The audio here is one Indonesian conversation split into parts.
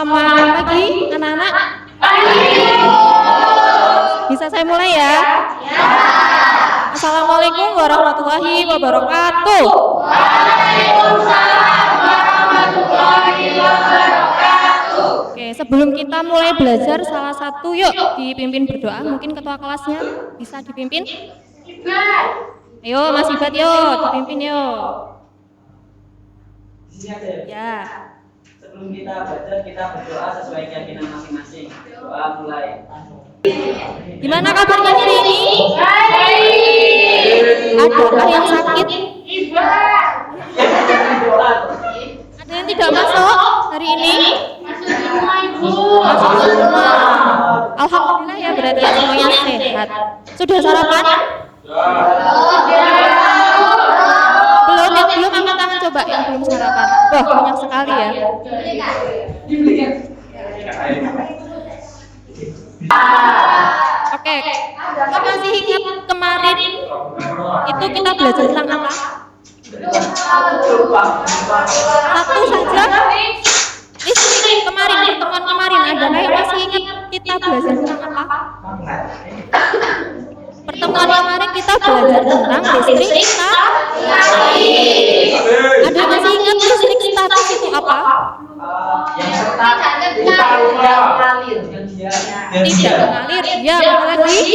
Selamat pagi anak-anak. Bisa saya mulai ya? Assalamualaikum warahmatullahi wabarakatuh. Waalaikumsalam warahmatullahi wabarakatuh. Oke, sebelum kita mulai belajar salah satu yuk dipimpin berdoa. Mungkin ketua kelasnya bisa dipimpin. Ayo Mas Ibat yuk dipimpin yuk. Ya. Sebelum kita belajar, kita berdoa sesuai keyakinan masing-masing. Doa mulai. Gimana kabarnya hari ini? Adakah yang sakit? Ada yang tidak masuk hari ini? Masuk semua. Alhamdulillah ya, berarti semuanya sehat. Sudah sarapan? Belum, yang belum angkat tangan coba yang belum sarapan. Wah, banyak sekali ya. Oke, kita masih ingat kemarin itu kita belajar tentang apa? Satu saja. Listrik kemarin, pertemuan kemarin ada yang masih ingat kita belajar tentang apa? Pertemuan kemarin kita belajar tentang listrik statis. Ada yang masih ingat listrik statis itu apa? Tidak mengalir. Ya, apa lagi?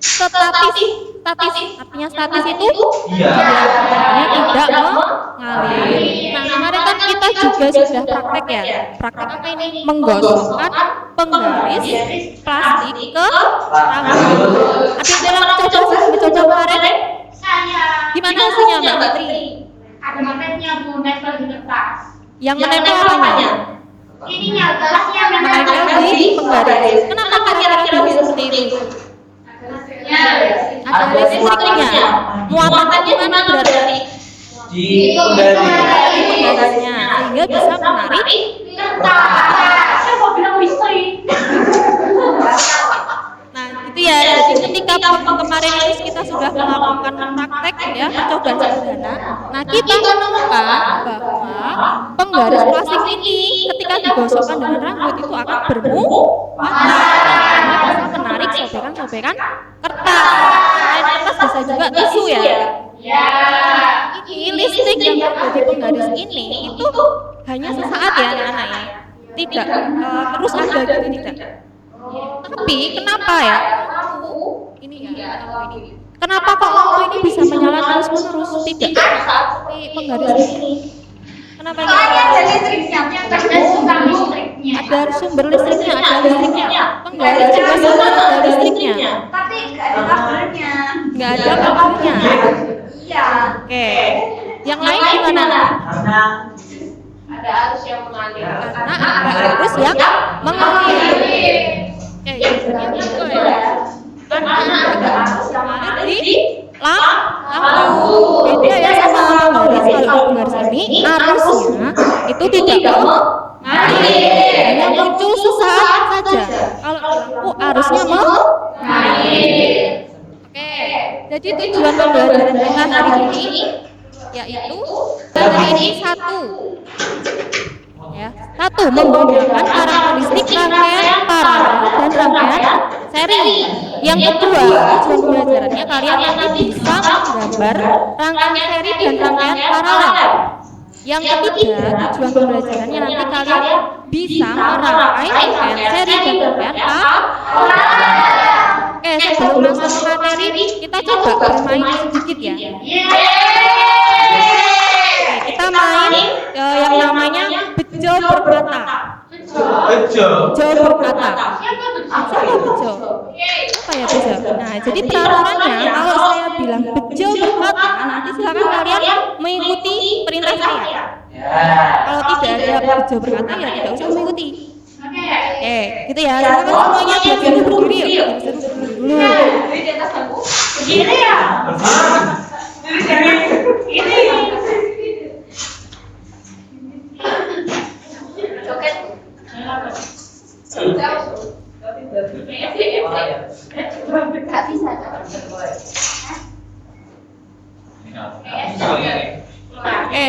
Statis. Artinya statis itu artinya tidak mengalir. Nah, kemarin kan kita juga sudah praktek ya. Praktek apa ini? Menggosokkan penggaris plastik ke rambut. Ada yang mencoba kemarin? Saya. Gimana hasilnya Mbak Fitri? Ada magnetnya Bu, nempel di kertas. Yang menempel apanya? Ininya gelasnya Menempel di penggaris. Kenapa kira-kira bisa seperti itu? Ada listriknya. Muatannya di mana berarti? Di Penggarisnya, sehingga bisa menarik kertas. Saya mau bilang listrik. Nah, gitu ya. Jadi ketika kemarin itu kita sudah melakukan praktek ya, percobaan sederhana. Nah, kita menemukan bahwa penggaris plastik ini ketika digosokkan dengan rambut itu akan bermuatan. Bisa menarik sobekan-sobekan kertas. Selain kertas bisa juga tisu ya. Ini listrik yang ada di penggaris ini itu hanya sesaat ya anak-anak ya. Tidak terus ada gitu tidak. Tapi kenapa ya? Ini ya, ini. Kenapa kok lampu ini bisa menyala terus-menerus? Tidak seperti penggaris ini. Kenapa ini? Ada listriknya, Ada sumber listriknya, ada listriknya. Penggaris juga sama ada listriknya. tapi nggak ada kabelnya. Nggak ada kabelnya. Iya. Oke. Yang lain gimana? Ada arus yang mengalir. Karena ada arus yang mengalir. Oke, jadinya gitu ya. Karena ada arus yang mengalir di lampu. Beda ya sama penggaris. Kalau penggaris ini arusnya itu tidak mengalir, hanya muncul sesaat saja. Kalau lampu arusnya mengalir. Oke, jadi tujuan pembelajaran kita hari ini yaitu materi ini satu, menggunakan karakteristik rangkaian paralel dan rangkaian seri. Yang kedua, tujuan pembelajarannya kalian nanti bisa menggambar rangkaian seri dan rangkaian paralel. Yang ketiga, tujuan pembelajarannya nanti kalian bisa merangkai rangkaian seri dan rangkaian paralel. Oke, sebelum masuk ke materi, kita coba bermain sedikit ya. Oke, kita main yang namanya bejo berkata. Bejo berkata. Siapa bejo? Apa ya bejo? Nah, jadi peraturannya kalau saya bilang bejo berkata, nanti silakan kalian mengikuti perintah saya. Kalau tidak ada bejo berkata ya tidak usah mengikuti. Oke, gitu ya. Silakan semuanya belajar berdiri yuk. Dulu. Begini ya. Ini. Joget. Gak bisa.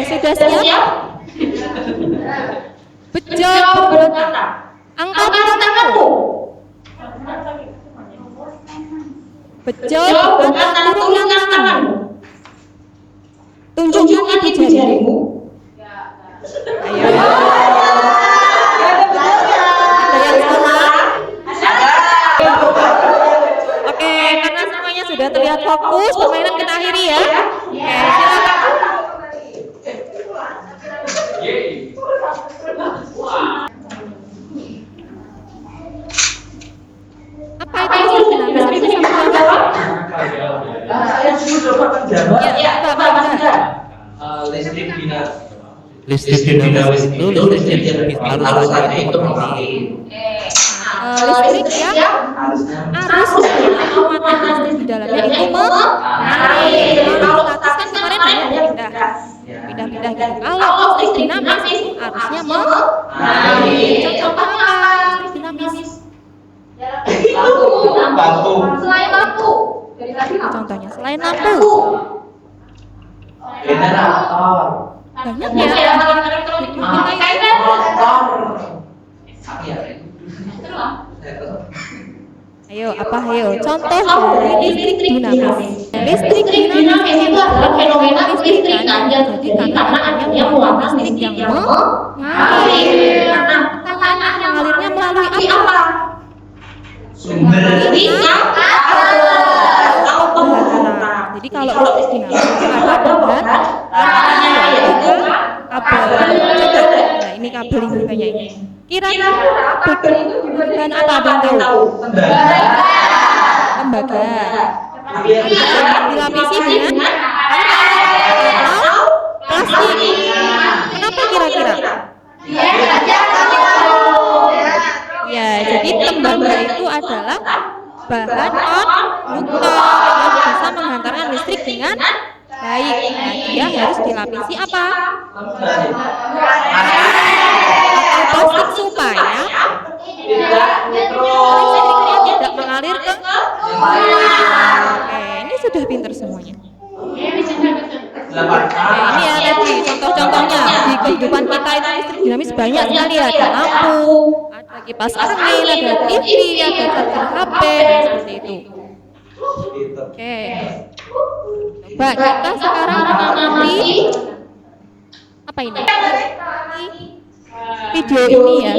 Sudah siap? Bejo berkata, angkat tanganmu. Bejo berkata, turunkan tanganmu. Tunjukkan ibu jarimu. Ayo. Ada yang salah? Oke, karena semuanya sudah terlihat fokus, permainan kita akhiri ya. Oke, silakan. Apa itu listrik dinamis? Ada bisa menjawab? Ya, Listrik dinamis. Listrik dinamis itu listrik yang arusnya itu mengalami. Listrik yang arus muatan listrik di dalamnya itu mengalir. Kalau statis kan kemarin hanya pindah gitu. Kalau listrik dinamis arusnya mengalir. Contoh apa listrik dinamis? Lampu. Selain lampu. Contohnya selain lampu. Generator. Banyak ya. Ayo, apa ayo? Contoh dari listrik dinamis. Listrik dinamis itu adalah fenomena kelistrikan yang terjadi karena adanya muatan listrik yang mengalir. Nah, pertanyaannya mengalirnya melalui apa? Sumber Listrik Jadi kalau listrik dinamis itu ada bahan yaitu kabel. Nah, ini kabel ini kayaknya. Kira-kira kabel itu bahan apa, ada yang tahu? Tembaga. Dilapisi dengan atau plastik. Kenapa kira-kira? Ya, jadi tembaga itu adalah bahan konduktor yang bisa menghantarkan listrik dengan baik. Nah, dia harus dilapisi apa? Atau plastik supaya listriknya tidak mengalir ke. Oke, ini sudah pinter semuanya. Ini ya tadi contoh-contohnya di kehidupan kita itu listrik dinamis banyak sekali, ada lampu, ada kipas angin, ada TV, ada charger HP, seperti itu. Oke, coba kita sekarang mengamati apa ini? Video ini ya.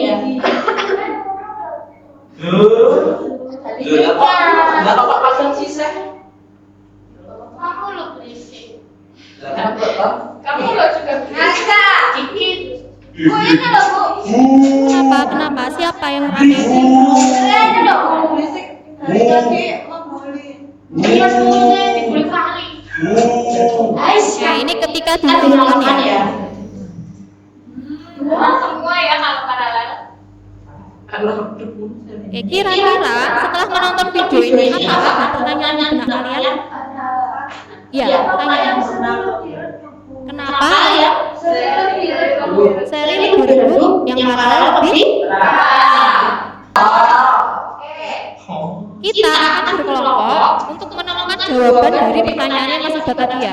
Apa pasang sisa? Kamu lo berisik. Kamu lo juga berisik. Dikit. Bu ini loh bu. Kenapa? Siapa yang rame? Ini loh bu berisik. Dari tadi membuli. Ini semuanya dibuli kali. Ya, ini ketika dihilangkan ya. Semua ya kalau paralel. Kira-kira setelah menonton video ini apa ada pertanyaan di benak kalian? Iya, pertanyaan. Kenapa ya seri lebih redup, yang paralel lebih? Kita akan berkelompok untuk menemukan jawaban dari pertanyaan yang masih tadi ya.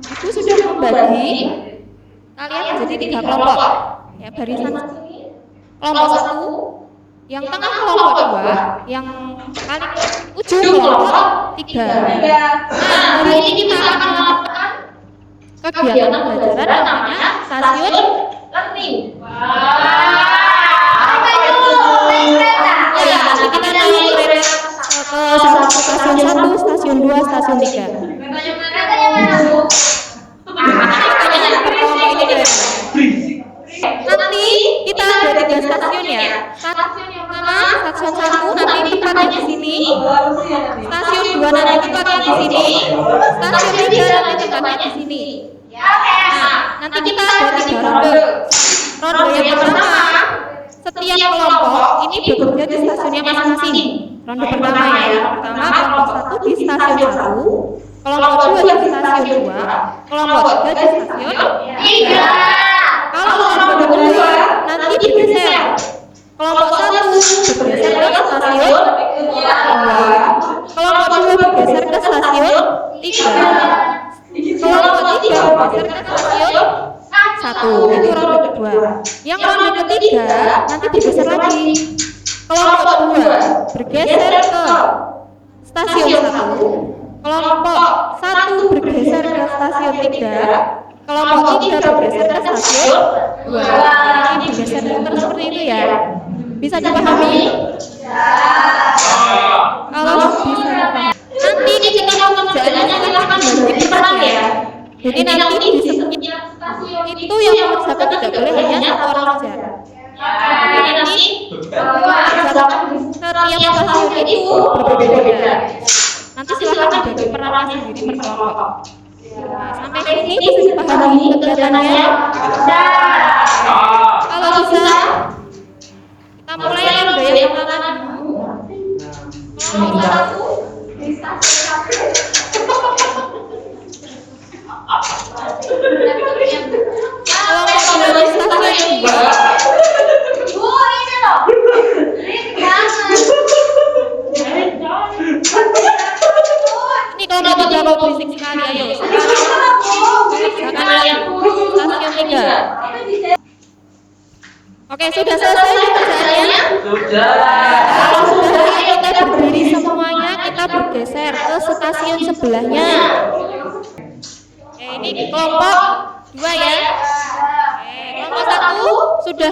Ibu sudah membagi kalian menjadi 3 kelompok. Ya, barisan kelompok 1, yang tengah kelompok 2, yang paling ujung kelompok 3. Nah, hari ini kita akan melakukan kegiatan pembelajaran namanya stasiun learning. Ya, nanti kita naik kereta ke stasiun 1, stasiun 2, stasiun 3. Nanti kita ada 3 stasiun ya. Stasiun yang pertama, stasiun 1 nanti tempatnya di sini. Stasiun 2 nanti tempatnya di sini. Stasiun 3 nanti tempatnya di sini. Nah, nanti kita ada 3 ronde. Ronde yang pertama, setiap kelompok ini bekerja di stasiunnya masing-masing. Ronde pertama ya. Pertama kelompok 1 di stasiun 1, kelompok 2 di stasiun 2, kelompok 3 di stasiun 3. Kalau ronde kedua nanti bergeser. Kelompok 1 bergeser ke stasiun 2, kelompok 2 bergeser ke stasiun 3, kelompok 3 bergeser ke stasiun 1. 1. Itu ronde kedua. Yang ronde ketiga nanti digeser lagi. Kelompok 2 bergeser ke stasiun 1. Kelompok 1 bergeser ke stasiun 3. Kelompok 3 bergeser ke stasiun 2. Ini bergeser muter seperti itu ya. Bisa dipahami? Kalau bisa dipahami. Nanti ketika pengerjaannya silakan bagi peran ya. Jadi nanti di setiap stasiun itu yang mengerjakan tidak boleh hanya satu orang saja. Jadi nanti setiap stasiun itu berbeda-beda. Nanti silakan dibagi peran sendiri per kelompok. Nah, sampai sini bisa dipahami kegiatannya. Kalau bisa kita mulai ronde yang pertama dulu. Kelompok 1 di stasiun 1. Kelompok 2 di stasiun 2. Bu, ini loh. Ini jangan. Ini kelompok 3 mau berisik sekali, ayo. Sekarang yang stasiun 3. Oke, sudah selesai pekerjaannya? Sudah. Sudah, kita berdiri semuanya, kita bergeser ke stasiun sebelahnya. Oke, ini kelompok 2 ya. Oke, kelompok 1 sudah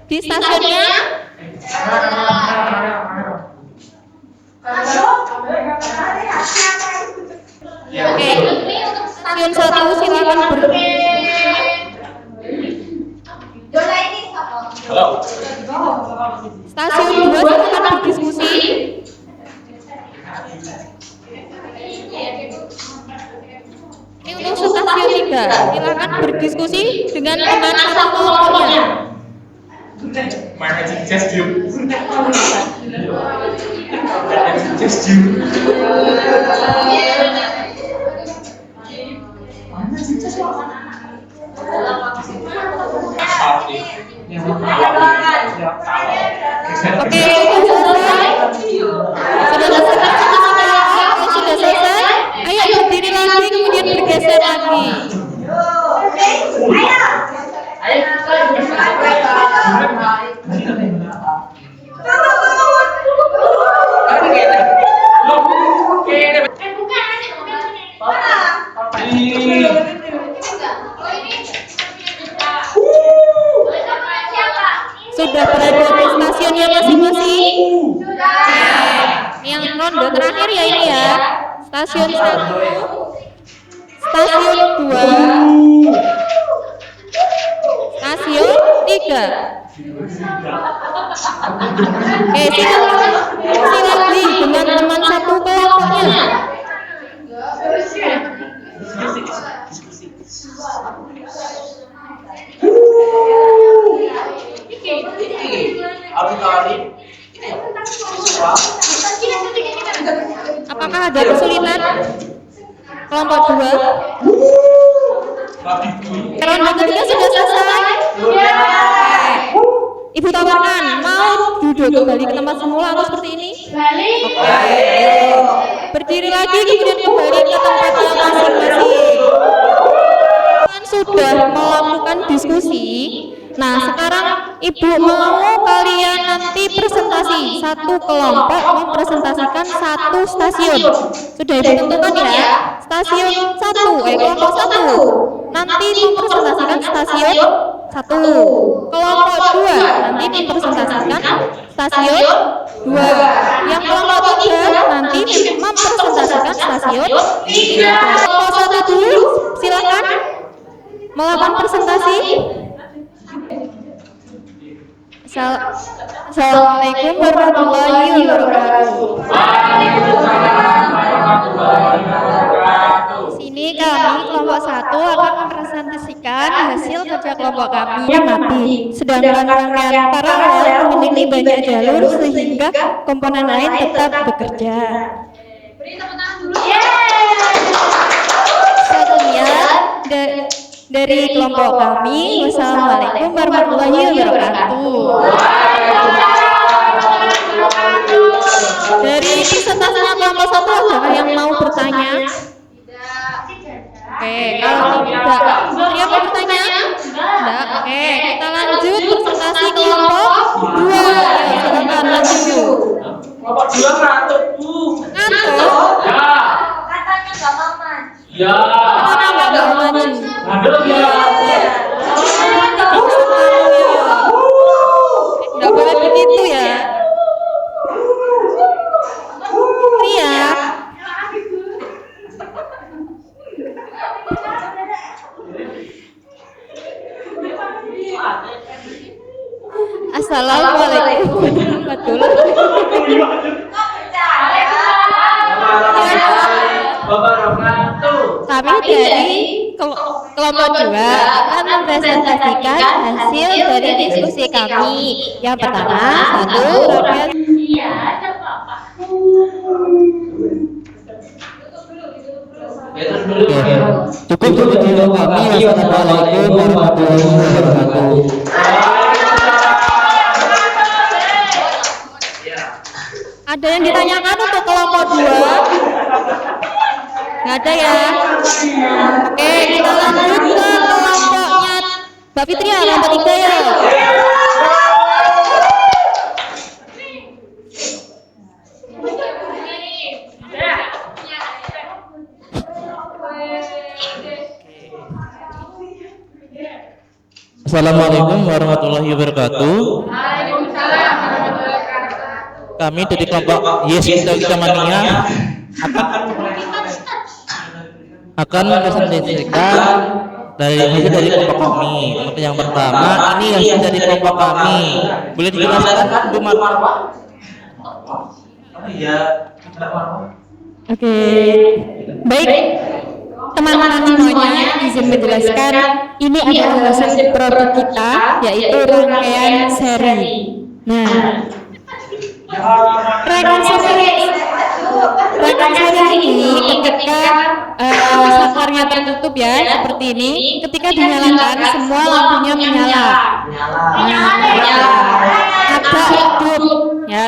di stasiunnya. Oke, stasiun 1 silakan Stasiun 2 silakan berdiskusi. Ini untuk stasiun 3, silakan berdiskusi dengan teman satu kelompoknya. Mana cincas Jum? Cincas Jum. Mana cincas Oke, sudah selesai. Ayo berdiri lagi, kemudian bergeser lagi. Sudah berada di stasiunnya masing-masing. Yang ronde terakhir ya ini ya. Stasiun 1, stasiun 2, stasiun 3. Oke, silakan dengan teman satu kelompoknya. Apakah ada kesulitan? Kelompok 2. Ronde ketiga sudah selesai. Ibu tawarkan, mau duduk kembali ke tempat semula atau seperti ini? Oke. Berdiri lagi, kemudian kembali ke tempatnya masing-masing. Kalian sudah melakukan diskusi. Nah, sekarang Ibu mau kalian nanti presentasi. Satu kelompok mempresentasikan satu stasiun. Sudah Ibu tentukan ya? Stasiun 1, kelompok 1 nanti mempresentasikan stasiun 1. Kelompok 2 nanti mempresentasikan stasiun 2. Yang kelompok 3 nanti mempresentasikan stasiun 3. Kelompok 1 dulu, silakan melakukan presentasi. Assalamualaikum warahmatullahi wabarakatuh. Sini kami kelompok 1 akan mempresentasikan hasil kerja kelompok kami yang mati. Sedangkan rangkaian paralel memiliki banyak jalur sehingga komponen lain tetap bekerja. Beri tepuk tangan dulu. Sekian dari kelompok kami. Wassalamualaikum warahmatullahi wabarakatuh. Dari presentasinya kelompok 1 adakah yang mau bertanya? Oke, kalau tidak, siapa bertanya? masih kelompok 2. Ya, silakan lanjut. Kelompok 2 ngantuk, Bu. Ngantuk? Ya. Katanya nggak mau maju. Ya. Kenapa nggak mau maju? Ngadep ya. Nggak boleh begitu ya. Teriak. Assalamualaikum warahmatullahi Wabarakatuh. Kami dari kelompok 2 akan mempresentasikan hasil dari diskusi kami. Yang pertama, satu rangkaian Iya, ada apa-apa. Ya, terus dulu. Cukup video kami. Wassalamualaikum warahmatullahi wabarakatuh. ada yang ditanyakan untuk kelompok 2? Nggak ada ya? Oke, kita lanjut ke kelompoknya Mbak Fitri ya, kelompok 3 ya. Assalamualaikum warahmatullahi wabarakatuh. Kami dari kelompok Yes Kita Mania akan mempresentasikan dari hasil dari kelompok kami. Untuk yang pertama, ini hasil dari kelompok kami. Boleh dijelaskan, Bu Marwa? Iya. Oke, baik teman-teman semuanya, izin menjelaskan ini adalah hasil produk kita, yaitu rangkaian seri. Nah, rangkaian seri ini ketika sakarnya tertutup ya seperti ini, ketika dinyalakan semua lampunya menyala, agak hidup ya.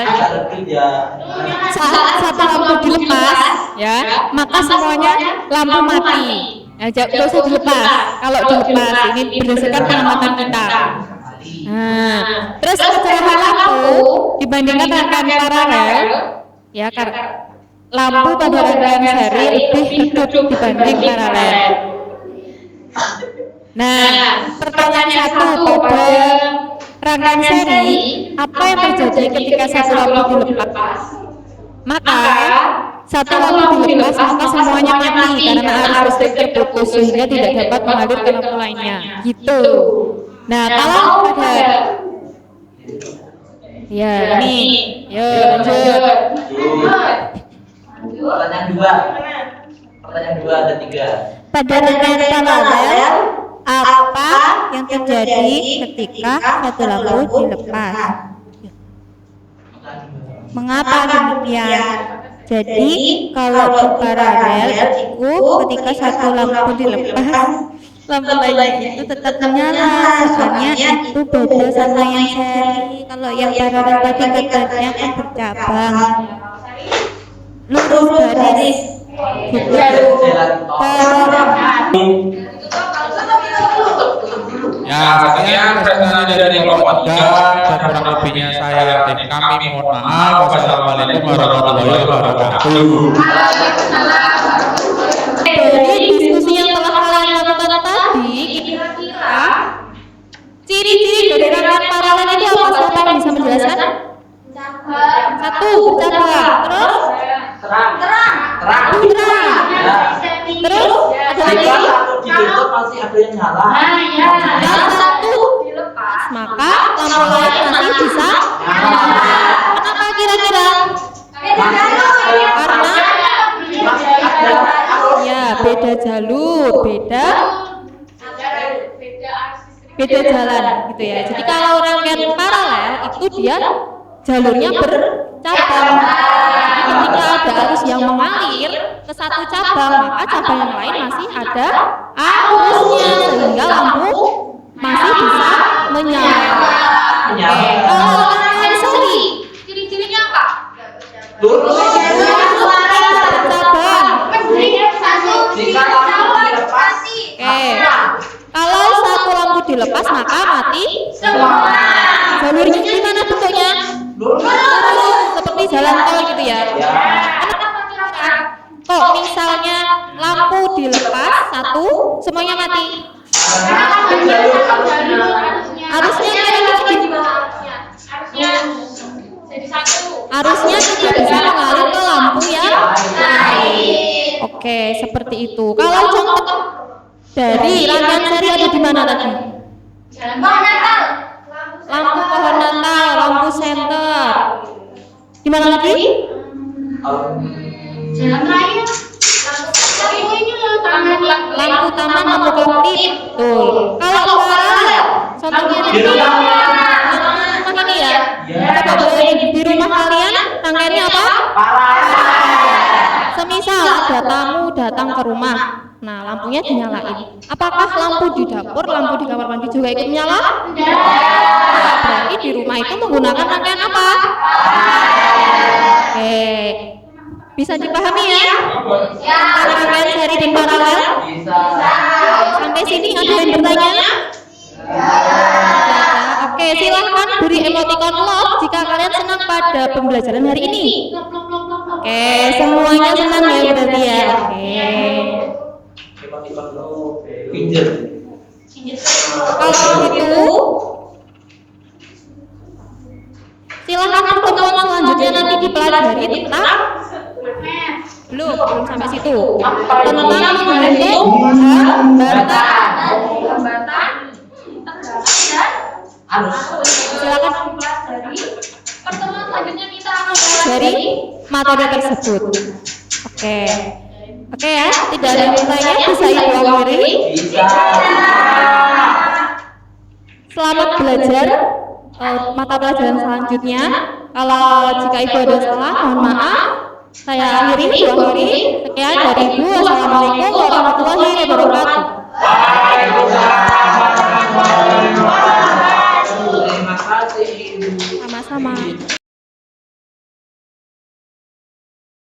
Saat satu lampu dilepas ya, maka semuanya lampu mati. Tidak usah dilepas. Kalau dilepas, ini berdasarkan pengamatan kita. Nah, terus kecerahan lampu dibandingkan rangkaian paralel, ya karena lampu pada rangkaian seri lebih redup dibanding paralel. Nah, pertanyaan satu pada rangkaian seri, apa yang terjadi ketika satu lampu dilepas? Maka satu lampu dilepas, maka semuanya mati karena arus listrik terputus sehingga tidak dapat mengalir ke lampu lainnya. Gitu. Nah, kalau pada ya ini, yuk lanjut. Pertanyaan 2 ada 3. Pada rangkaian paralel, apa yang terjadi ketika satu lampu dilepas? Mengapa demikian? Jadi kalau di paralel itu ketika satu lampu dilepas, lampu lainnya itu tetap menyala. Soalnya itu beda sama yang seri. Kalau yang paralel tadi kegiatannya kan bercabang, lurus garis gitu. Ya, sekian presentasi dari kelompok 3 dan kurang lebihnya saya dan kami mohon maaf. Wassalamualaikum warahmatullahi wabarakatuh. Dari diskusi yang telah kalian lakukan tadi, kira-kira ciri-ciri dari rangkaian paralel ini apa? Siapa yang bisa menjelaskan? Satu, bercabang. Terus? Terang. Terus? Ada lagi? Ditutup pasti ada yang nyala. Dan satu dilepas, maka lampu lain masih bisa. Kenapa kira-kira? Karena ya beda jalur, beda jalan gitu ya. Jadi kalau rangkaian paralel itu dia jalurnya bercabang. Jadi ketika ada arus yang mengalir ke satu cabang, maka cabang yang lain masih ada arusnya sehingga lampu masih bisa menyala. Oke, kalau rangkaian seri, ciri-cirinya apa? Lurus. Bercabang. Oke, kalau satu lampu dilepas maka mati semua. jalurnya gimana bentuknya? Seperti jalan tol gitu ya. Kok misalnya lampu dilepas satu, semuanya mati? Harusnya arusnya tidak bisa mengalir ke lampu yang lain. Oke, seperti itu. Kalau contoh dari rangkaian seri ada di mana tadi? Lampu pohon Natal, lampu senter. Gimana lagi? Jalan raya. Lampu taman, lampu koptik. Betul. Kalau paralel, contohnya di rumah ini ya. Coba boleh di rumah kalian rangkaiannya apa? Semisal ada tamu datang ke rumah, nah lampunya dinyalain. Apakah lampu di dapur, lampu di kamar mandi juga ikut nyala? Berarti di rumah itu menggunakan rangkaian apa? Oke, bisa dipahami ya? Antara rangkaian seri dan paralel? Sampai sini ada yang bertanya? Oke, silahkan beri emoticon love jika kalian senang pada pembelajaran hari ini. Oke, semuanya senang ya berarti ya. Oke. Kalau begitu, silahkan pertemuan selanjutnya nanti dipelajari tentang belum sampai situ. Tentang menghitung hambatan. Silakan Pertemuan selanjutnya kita akan dari materi tersebut. Oke ya, tidak ada yang bertanya, bisa ibu akhiri. Selamat belajar mata pelajaran selanjutnya. Kalau jika ibu ada salah, mohon maaf. Saya akhiri. Sekian dari ibu. Wassalamualaikum warahmatullahi wabarakatuh.